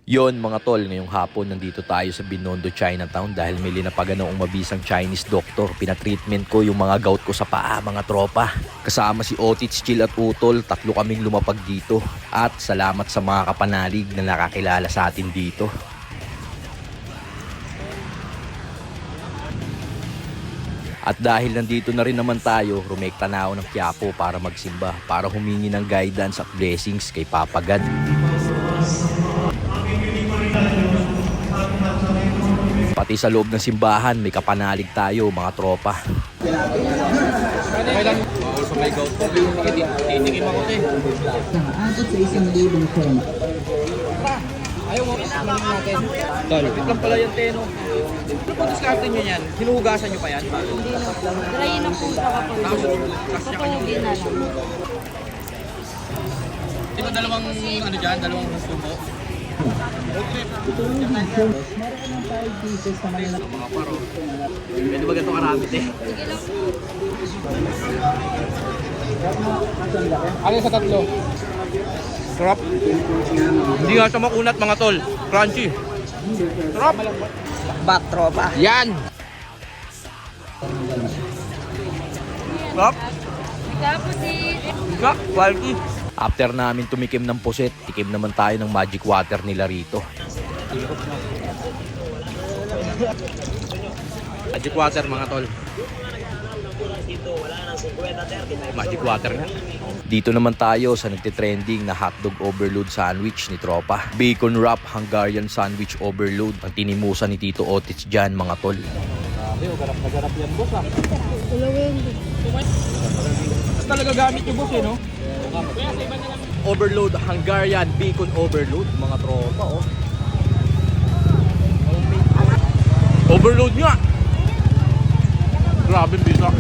Yon mga tol, ngayong hapon nandito tayo sa Binondo, Chinatown dahil may linapagan akong mabisang Chinese doctor. Pinatreatment ko yung mga gout ko sa paa, mga tropa. Kasama si Otits, Chill at Utol, tatlo kaming lumapag dito. At salamat sa mga kapanalig na nakakilala sa atin dito. At dahil nandito na rin naman tayo, rumekta na ako ng Quiapo para magsimba, para humingi ng guidance at blessings kay Papa God. Pati sa loob ng simbahan, may kapanalig tayo, mga tropa. Sa may gout ko, titikim ako ito eh. Aabot sa 1,000 krona. Ayaw mo, isamahin natin. Ito lang pala yung teno. Ano po diskarte nyo yan? Hinuhugasan nyo pa yan? Hindi na po. Dry na po siya kapag papahugin na lang. Di ba dalawang ano dyan? Dalawang sumo? Meron ng 5 pieces na malaki. Mga paro. Pwede ba ganito karamit eh? Sige lang po. Alin sa tatlo? Sarap. Hindi nga siya makunat mga tol. Crunchy. Sarap. Back tropa. Yan. Sarap. Ika po si... Ika. Quality. After namin tumikim ng puset, tikim naman tayo ng magic water nila rito. Magic water mga tol. Magic water nga. Dito naman tayo sa nagtitrending na hotdog overload sandwich ni tropa. Bacon wrap Hungarian sandwich overload. Ang tinimusan ni Tito Otits dyan, mga tol. Grabe, garap na garap yan boss ah. Dalawa yun. Talaga gamit yung boss eh no? Overload Hungarian bacon overload, mga tropa, oh. Overload nga! Grabe bisa.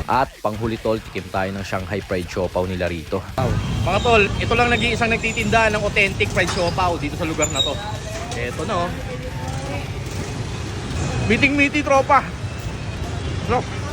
At panghuli tol, tikim tayo ng Shanghai fried siopaw nila rito. Mga tol, ito lang nag-iisang nagtitinda ng authentic fried siopaw dito sa lugar na to. Eto na oh. Meeting-meeting tropa. Sarap.